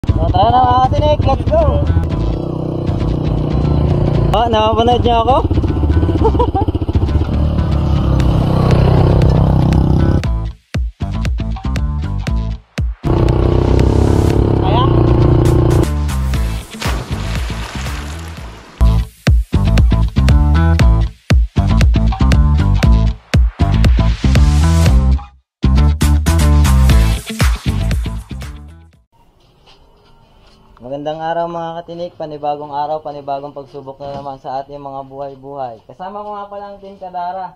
So, tayo na mga katinik, let's go! Oh, nakapanood niyo ako? Magandang araw mga katinik, panibagong araw, panibagong pagsubok na naman sa ating mga buhay-buhay. Kasama ko nga pala ang Team Kadara.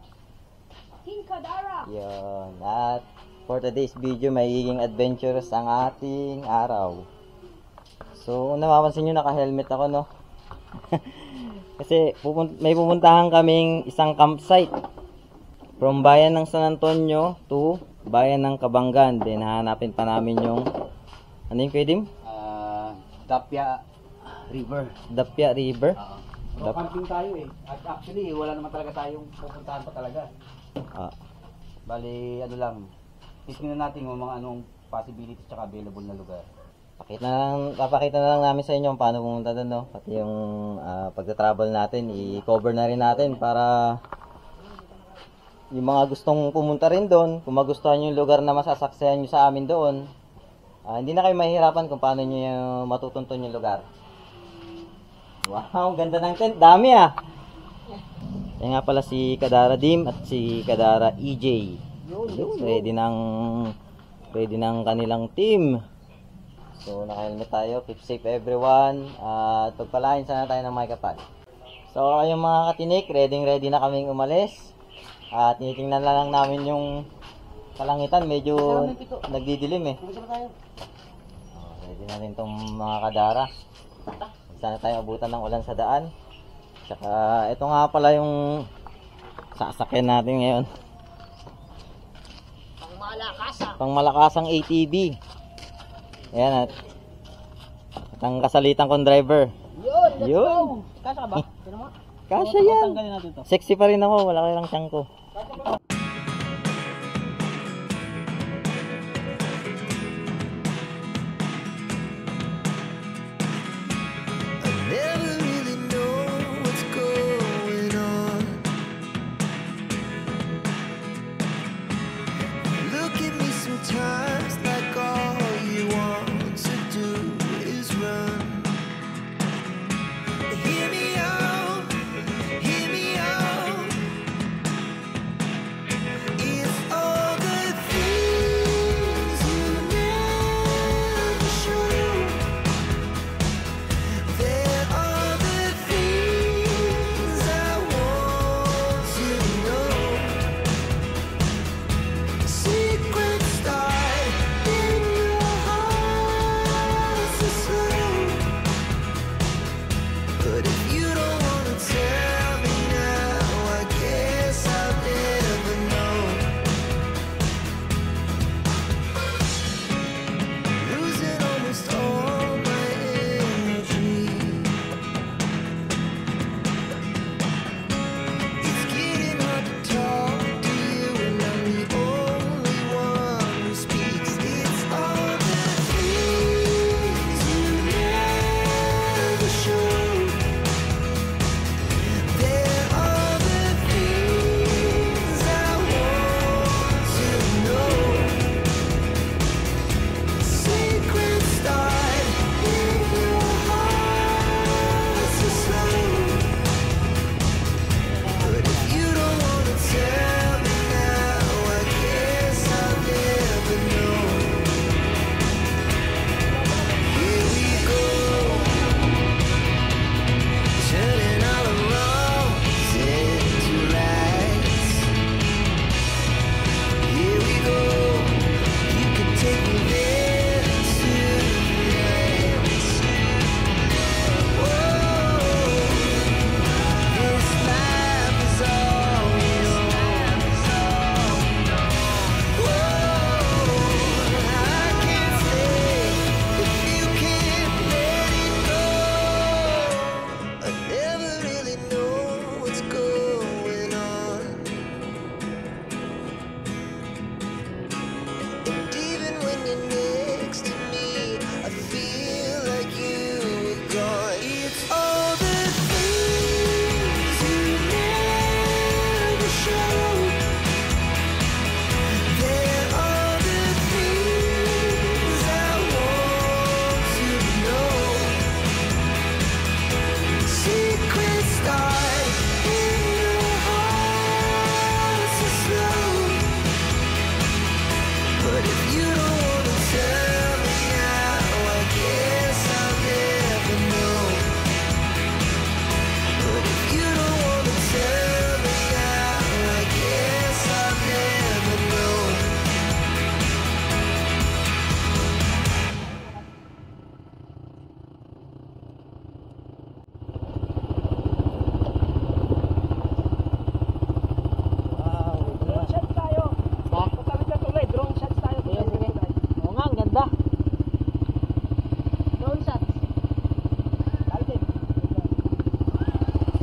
Team Kadara! Yun, at for today's video, magiging adventurous ang ating araw. So, napapansin nyo, naka-helmet ako, no? Kasi may pupuntahan kaming isang campsite. From bayan ng San Antonio to bayan ng Kabanggan. Then, hahanapin pa namin yung, ano yung Kuya Dim? Dapya River. Dapya River? Camping tayo eh. At actually, wala naman talaga tayong pupuntahan pa talaga. Bali, ano lang, titingnan natin yung mga anong possibilities tsaka available na lugar. Papakita na lang namin sa inyo kung paano pumunta doon, no? Pati yung pagta-travel natin, i-cover na rin natin para yung mga gustong pumunta rin doon, kung magustuhan nyo yung lugar na masasaksayan nyo sa amin doon, hindi na kayo mahihirapan kung paano nyo matutunton yung lugar. Wow, ganda ng tent. Dami ah. Yan nga pala si Kadara Dim at si Kadara EJ. Ready ng kanilang team. So, naka-helmet tayo. Keep safe everyone. At pagpalain sana tayo ng may kapal. So, kayong mga katinik, ready na kaming umalis. At tinitingnan lang namin yung kalangitan. Medyo nagdidilim eh. Ready na rin itong mga Kadara. Sana tayo abutan ng ulan sa daan. Tsaka ito nga pala yung sasakyan natin ngayon. Pangmalakasang ATV. Ayan at ang kasalitan kong driver. Yun. Kasha ka ba? Kasha yan. Sexy pa rin ako. Wala kailang tiyang ko.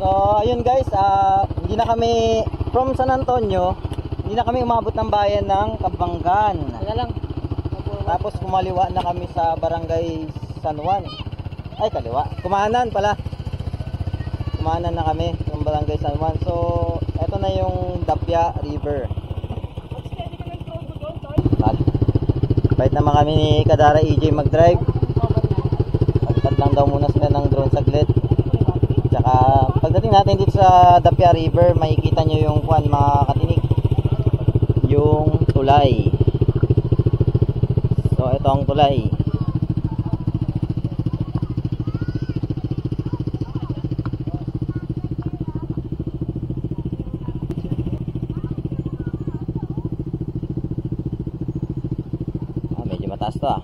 So, ayun guys, hindi na kami from San Antonio, hindi na kami umabot ng bayan ng Kabanggan. Teka lang. Tapos kumaliwa na kami sa Barangay San Juan. Ay, kaliwa. Kumanan pala. Kumanan na kami ng Barangay San Juan. So, eto na yung Dapya River. Bait naman kami ni Kadara EJ mag-drive. Pagtat lang daw muna sila ng drone saglit. Tsaka pagdating natin dito sa Dapya River, makikita nyo yung kuwan mga katinik. Yung tulay. So ito ang tulay. Medyo mataas to ah.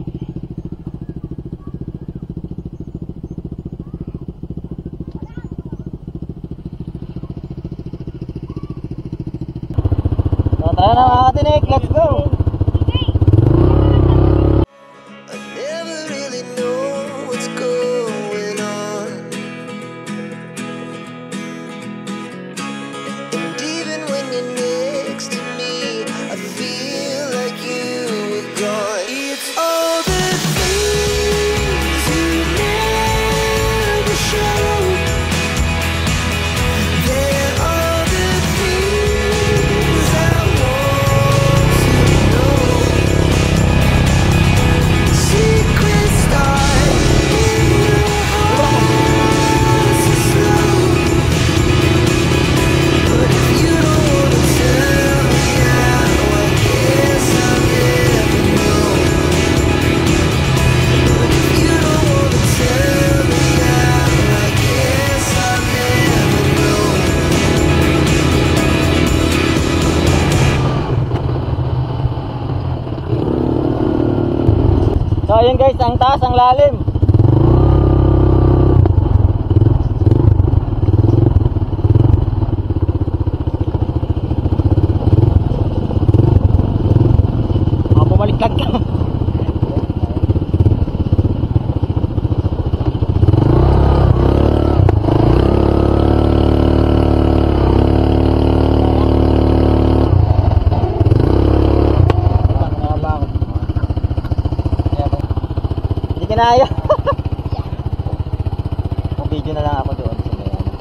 So tara na mga katinik, let's go! Never really know what's going on. And even when you're next to me, I feel like you were gone. It's all the things you never show. They're all the things I want to know. Secret start in your heart so slow. But if you don't wanna tell me now, I guess I'll never know. But if you don't wanna tell me now, I guess I'll never know. So ayun guys, ang taas, ang lalim. Bumaliktad ka. Hindi kinaya. Video na lang ako doon sa may ano.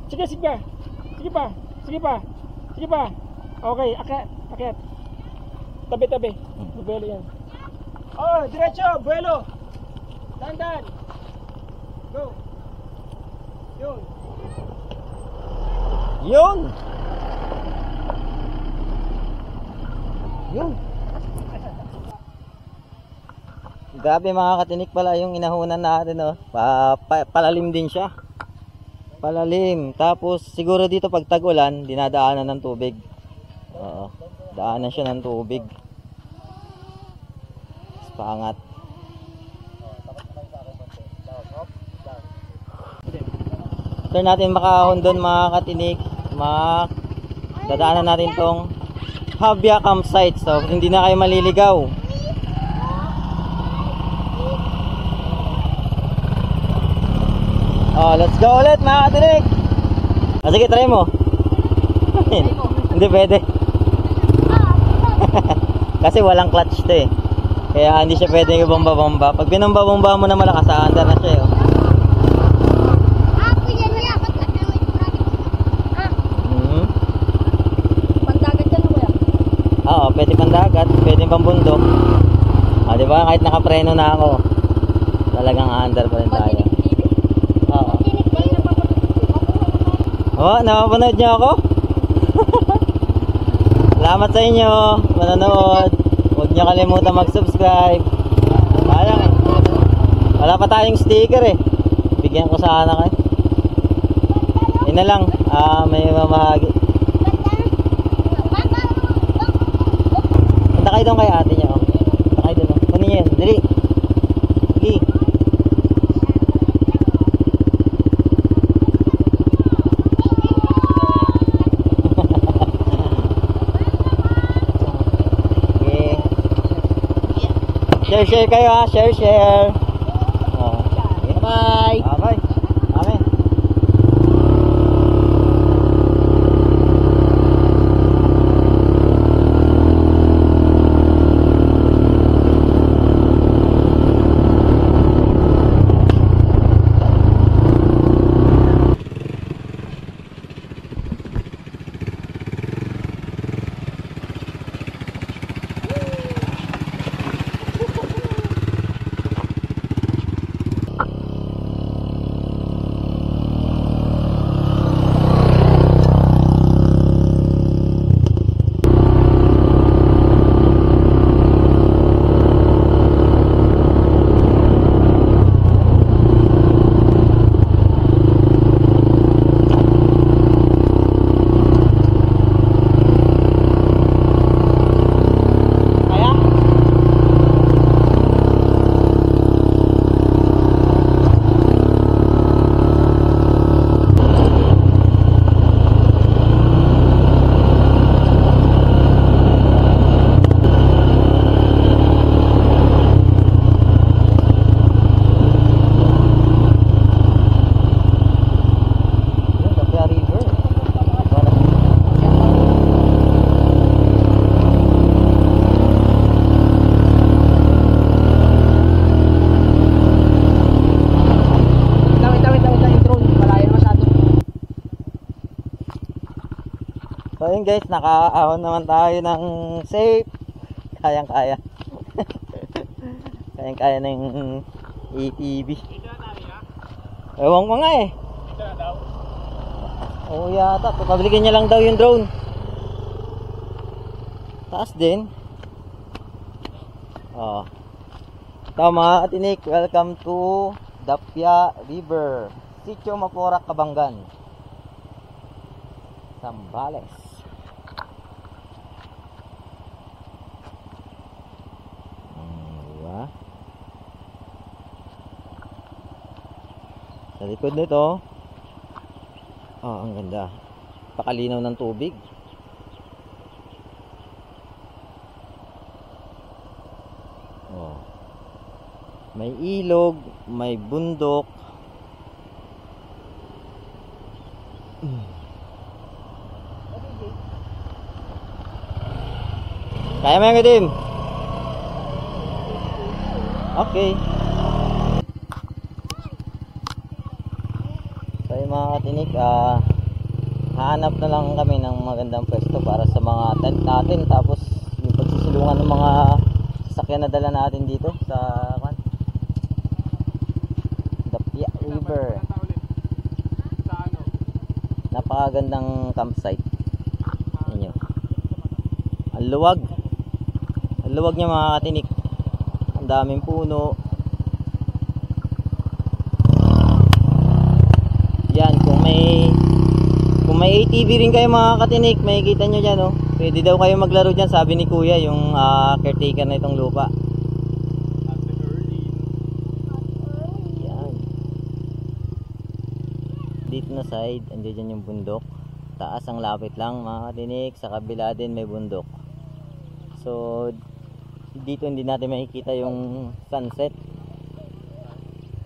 Sige, sige. Sige pa. Sige pa. Sige pa. Okay, akyat. Akyat. Tabi-tabi. Buelo yan. Oh, diretso. Buelo. Dandan. Go. Yun. Yun! Yun! Grabe mga katinik pala yung inahunan natin, oh. Palalim din siya. Palalim. Tapos siguro dito pag tag-ulan, dinadaanan ng tubig. Oo. Daanan siya ng tubig. Pangat. After natin makahon doon mga katinik, dadaanan natin tong Habya campsite. So hindi na kayo maliligaw. Oh, let's go ulit mga katinik. Sige, try mo. Hindi pwede. Kasi walang clutch to eh. Kaya hindi siya pwedeng ibomba-bomba. Pag binomba-bomba mo na malakas, aandar na siya eh. Pandagat yan kuya. Oo, pwede pandagat, pwede pambundok. Ah, di ba? Kahit nakapreno na ako, talagang aandar pa rin tayo. Oo. Oh, napapanood niyo ako? Salamat sa inyo, manonood. Huwag niyo kalimutan mag-subscribe. Sayang eh. Wala pa tayong sticker eh. Bigyan ko sana kayo. Yun na lang, may mamahagi. Punta kayo doon kay ate niya. Punta kayo doon. Kunin niyo yan, dali. Sige. Share kayo ha. Share. Oh. Bye. Bye. Amen. So yun guys, nakaahon naman tayo ng safe. Kayang-kaya. Kayang-kaya ng ATV. Ewan ko nga eh. Oo yata, papablikin niya lang daw yung drone. Taas din. Oh. Tama, Atinik, welcome to Dapya River, Sitio Maporac, Kabanggan, Zambales. Diba? Sa likod nito, oh, ang ganda. Pakalinaw ng tubig. Oh. May ilog, may bundok. Kaya mo yung Kadim? Okay. So yung mga Katinik, hahanap na lang kami ng magandang pwesto para sa mga tent natin. Tapos yung pagsisilungan ng mga sasakyan na dala natin dito sa Dapya River. Napakagandang campsite. Inyo. Ang luwag. Ang luwag niya mga Katinik. Ang daming puno. Yan, kung may ATV rin kayo mga Katinik, makikita nyo dyan, oh. Pwede daw kayo maglaro dyan, sabi ni Kuya, yung caretaker na itong lupa. Yan. Dito na side, andyan dyan yung bundok. Taas ang lapit lang mga Katinik, sa kabila din may bundok. So dito hindi natin makikita yung sunset.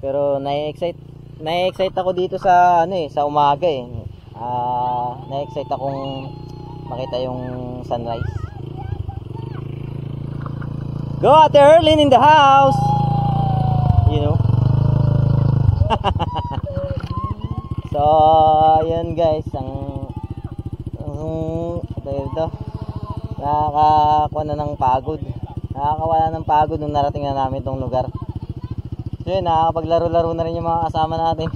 Pero na-excite ako dito sa sa umaga eh. Na-excite akong makita yung sunrise. Go Ate Erlyn in the house. You know. So ayun guys, ito nakakakuha na ng pagod. Nakakawala ng pagod nung narating na namin itong lugar. So yun, nakakapaglaro-laro na rin yung mga kasama natin.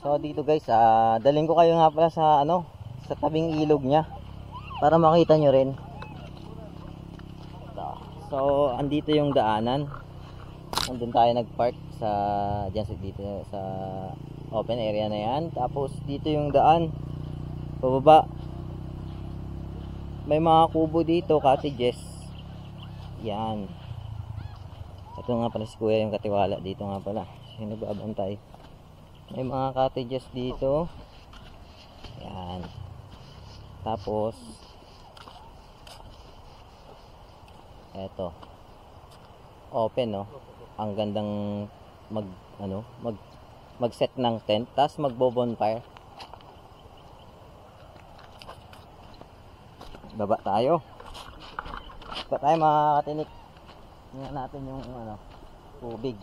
So dito guys, daling ko kayo nga pala sa sa tabing ilog niya para makita nyo rin. So andito yung daanan. Andun tayo nagpark sa dito sa open area na yan. Tapos dito yung daan pababa. May mga kubo dito, cottages. Yan. Ito nga pala si Kuya yung katiwala dito nga pala. Yung nagbabantay. May mga cottages dito. Yan. Tapos eto. open, no? Ang gandang mag-set ng tent, tapos magbo-bonfire. Baba tayo. Baba tayo mga katinik. Tingnan natin yung tubig.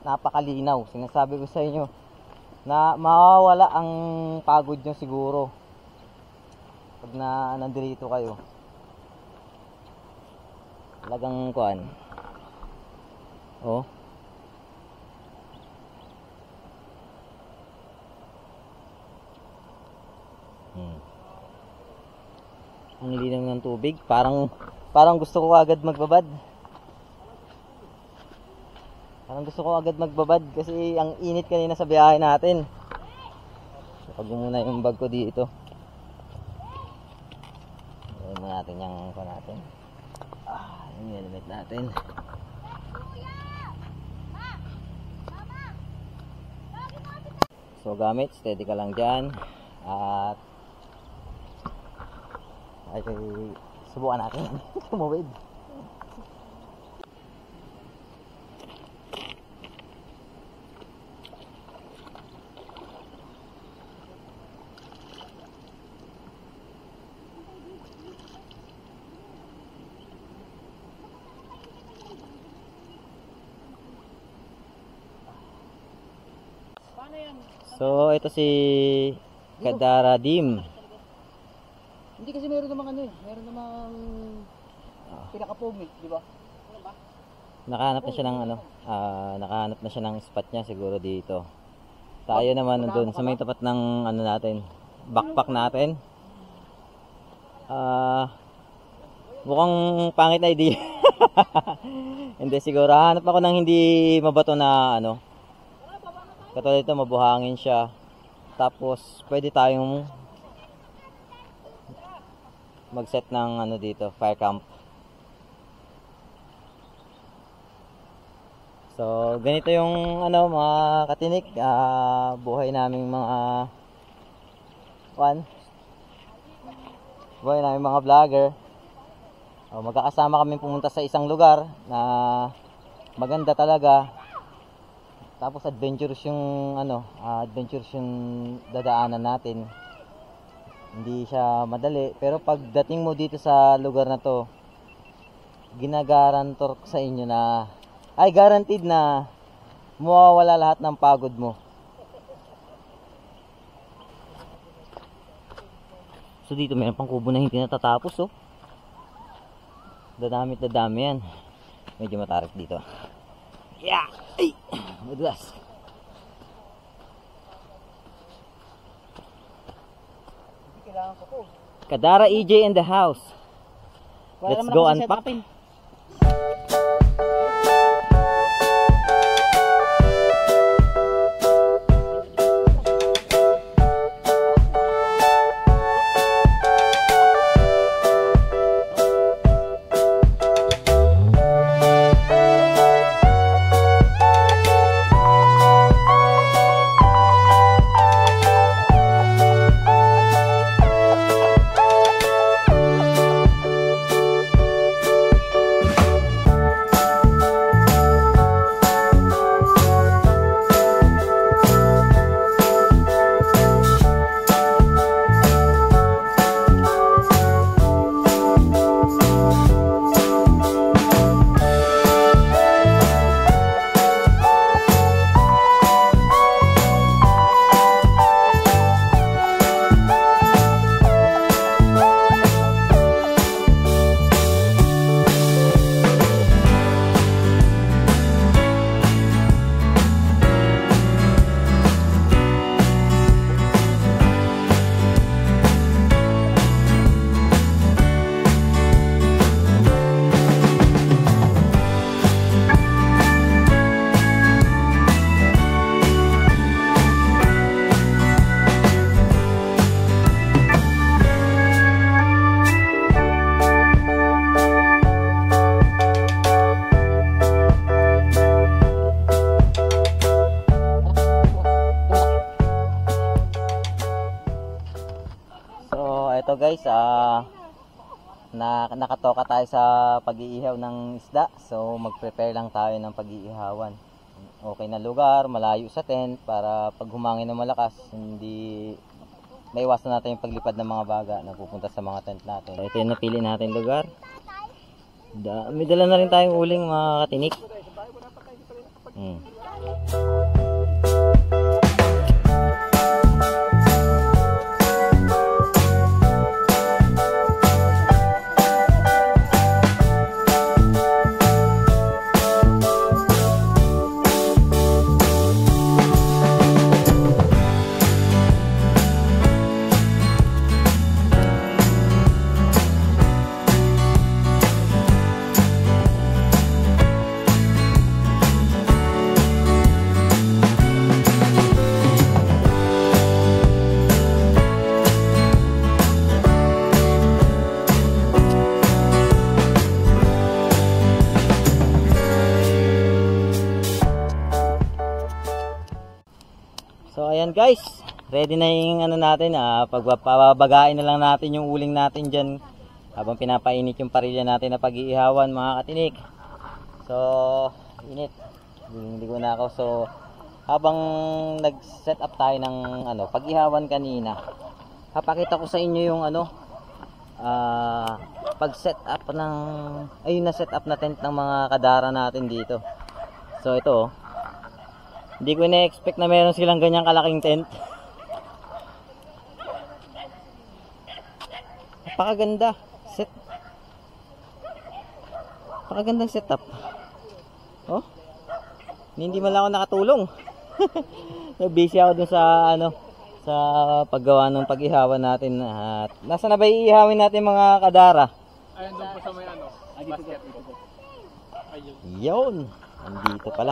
Napakalinaw. Sinasabi ko sa inyo na mawawala ang pagod nyo siguro pag nandito kayo. Talagang kuan. Oh. Ang linaw ng tubig, parang gusto ko agad magbabad. Kasi ang init kanina sa biyahe natin. Pag muna yung bag ko dito. Ayan na natin yung pa natin. Yung helmet natin. So gamit, steady ka lang dyan. At ay subukan natin tumawid. So ito si Kadara Dim. Hindi kasi meron namang meron namang pinakapog di ba? Nakahanap na siya ng nakahanap na siya ng spot niya siguro dito. Tayo naman nandun sa may tapat ng natin, backpack natin. Mukhang pangit na idea. Hindi, siguro hanap ako ng hindi mabato na katulad ito, mabuhangin siya. Tapos pwede tayong mag-set ng dito, fire camp. So ganito yung mga katinik, buhay naming mga vlogger. Magkakasama kami pumunta sa isang lugar na maganda talaga. Tapos adventurous yung dadaanan natin. Hindi siya madali, pero pagdating mo dito sa lugar na to, ginagarantor ko sa inyo na guaranteed na mawawala lahat ng pagod mo. So dito mayroon pang kubo na hindi natatapos, oh. Dadami yan. Medyo matarik dito. Yeah! Ay! Madulas. Kadara EJ in the house. Let's go unpack. Ito guys, nakatoka tayo sa pag-iihaw ng isda. So mag-prepare lang tayo ng pag-iihawan. Okay na lugar, malayo sa tent para pag humangin na malakas, hindi maiwasan natin yung paglipad ng mga baga na pupunta sa mga tent natin. So, ito yung napili natin lugar. May dala na rin tayong uling mga katinik. So ayan guys, ready na yung ano natin, pagpapabagain na lang natin yung uling natin dyan habang pinapainit yung parilya natin na pag-iihawan mga katinik. So init, ligo na ako. So habang nag-set up tayo ng pag-ihawan kanina, papakita ko sa inyo yung pag-set up ng na set up na tent ng mga kadara natin dito. So ito hindi ko na-expect na meron silang ganyang kalaking tent. Napakaganda. Napakagandang setup. Oh. Hindi man lang ako nakatulong. Busy ako dun sa sa paggawa ng pag-ihawan natin. At nasa na ba iihawin natin mga kadara? Ayun doon po sa may basket. Yun. Andito pala.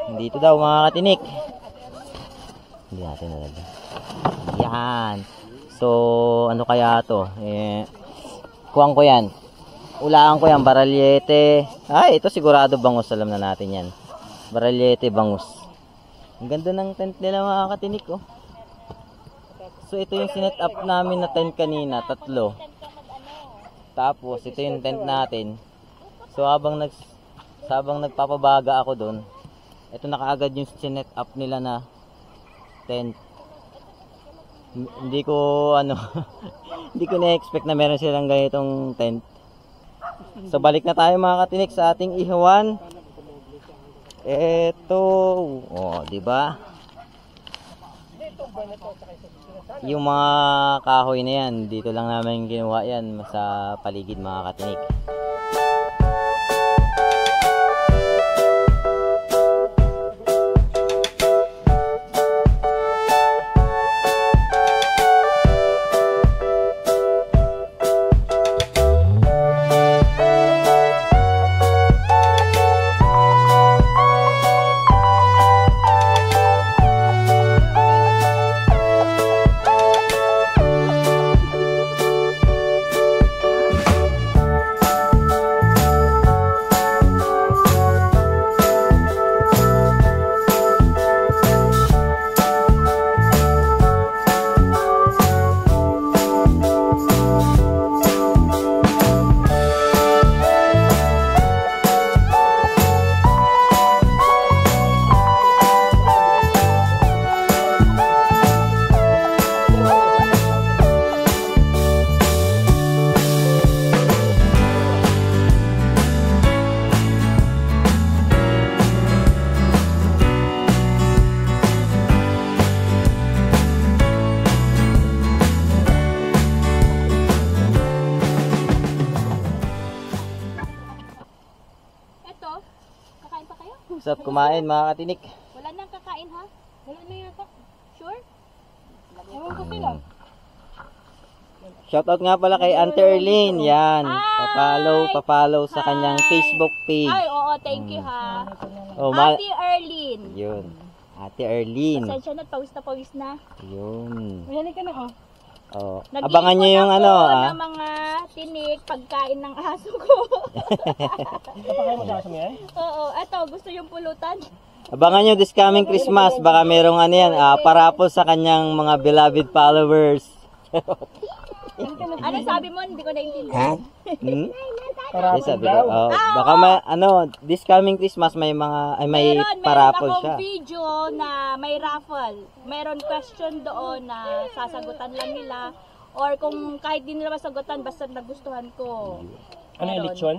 Dito daw mga katinik. Hindi natin nalagyan. Yan. So, ano kaya to? Kuwang ko yan. Ulaan ko yan. Baralyete. Ito sigurado bangus. Alam na natin yan. Baralyete bangus. Ang ganda ng tent nila mga katinik. Oh. So, ito yung sinet up namin na tent kanina. 3. Tapos, ito yung tent natin. So, habang nagpapabaga ako doon, ito na kaagad yung sinet up nila na tent. Hindi ko hindi ko na-expect na meron silang ganitong tent. So balik na tayo mga katinik sa ating ihawan. Ito, di ba? Yung mga kahoy na yan, dito lang namin ginawa yan sa paligid mga katinik. Sarap kumain mga katinik. Wala nang kakain ha? Wala na yata. Sure? Ewan ko sila. Shoutout nga pala kay Auntie Erlyn. Yan. Papalo sa kanyang Facebook page. Ay, oo, thank you ha. Oh, Ate Erlyn. Yun. Ate Erlyn. Pasensya na, pawis na. Yun. Mayali ka na ha. Oh. Abangan nyo yung ng mga tinik, pagkain ng aso ko. Napakain mo sa aso mo yan? Oo, eto, gusto yung pulutan. Abangan nyo this coming Christmas. Baka merong parapos sa kanyang mga beloved followers. Ano sabi mo? Hindi ko naintindihan. Hmm? Para Sabi ko, baka this coming Christmas may may Meron parapol akong siya. video na may raffle. Meron question doon na sasagutan lang nila. Or kung kahit di nila masagutan, basta nagustuhan ko. Ano yung Meron. lechon?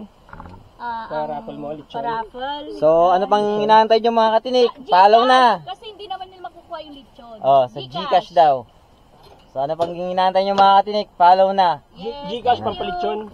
Paraffle mo, lechon? Paraffle. So, ano pang inaantay nyo mga katinik? Follow na! Kasi hindi naman nila makukuha yung lechon. Oh, sa Gcash daw. So, ano pang inaantay nyo mga katinik? Follow na! Gcash pang palechon.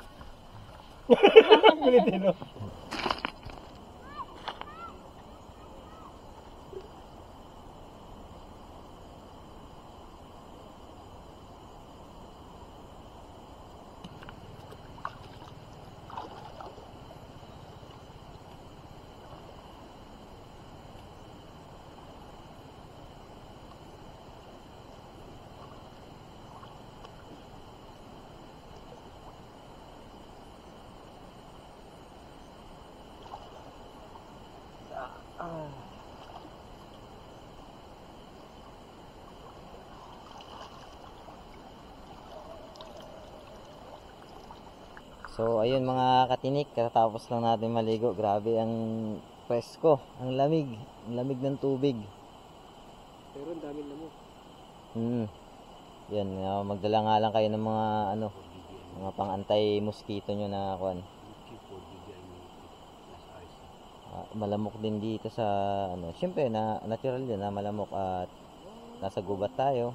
So, ayun mga katinik, katapos lang natin maligo. Grabe ang presko, ang lamig ng tubig. Pero ang daming lamok. Yan, magdala nga lang kayo ng mga mga pang-antay mosquito nyo na kuan. Malamok din dito sa syempre na natural din na malamok at nasa gubat tayo.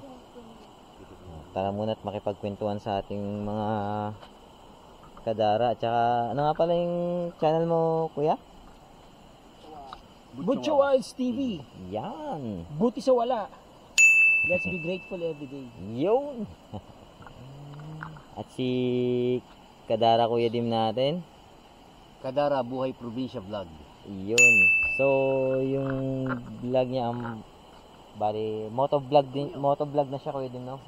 Tara muna at makipagkwentuhan sa ating mga kadara. At saka, ano nga pala yung channel mo, kuya? Butcho Wilds TV. Yan. Buti sa wala. Let's be grateful every day. Yun. At si kadara kuya dim natin. Kadara Buhay Probinsya Vlog. Yun. So, yung vlog niya, bali, motovlog na siya kuya dim, no?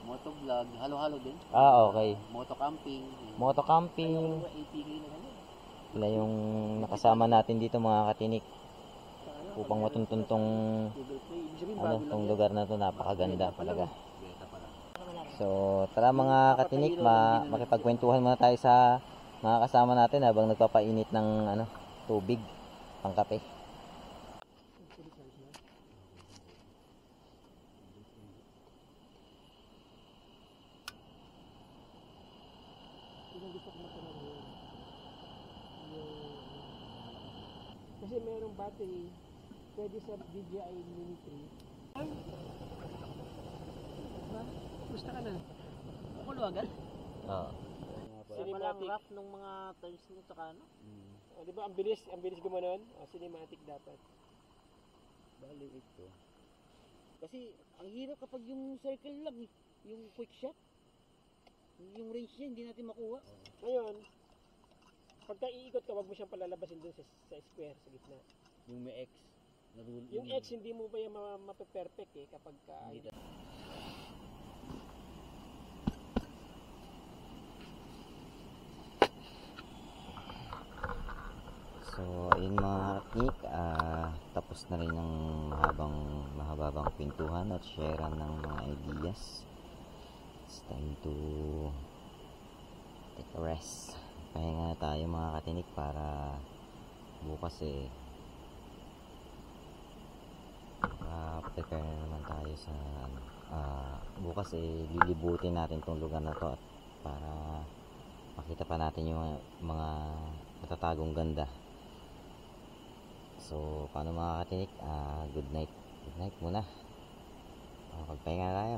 Motovlog, halo-halo din. Okay. Motocamping. Motocamping. APK na lang. Sila yung nakasama natin dito mga katinik. Upang matuntun tong tong lugar na to, napakaganda talaga. So, tara mga katinik, makipagkwentuhan muna tayo sa mga kasama natin habang nagpapainit ng tubig, pangkape. Kasi merong battery, pwede sa DJI Mini 3. Gusto ka na? Kulo agad? Oo. Cinematic. rough nung mga turns nito tsaka Di ba ang bilis gumanon? Cinematic dapat. Bali ito. Kasi ang hirap kapag yung circle lang yung quick shot. Yung range niya hindi natin makuha. Ngayon, pagka iikot ka, wag mo siyang palalabasin dun sa square, sa gitna. Yung may X. Yung X, hindi mo pa yung mape-perfect kapag ka... So, ayun mga katinik, tapos na rin ang mahababang pintuhan at sharean ng mga ideas. It's time to take a rest. Pahinga na tayo mga katinik para bukas prepare na naman tayo sa bukas lilibutin natin tong lugar na to at para makita pa natin yung mga matatagong ganda. So, paano mga katinik? Good night muna. Pagpahinga na tayo.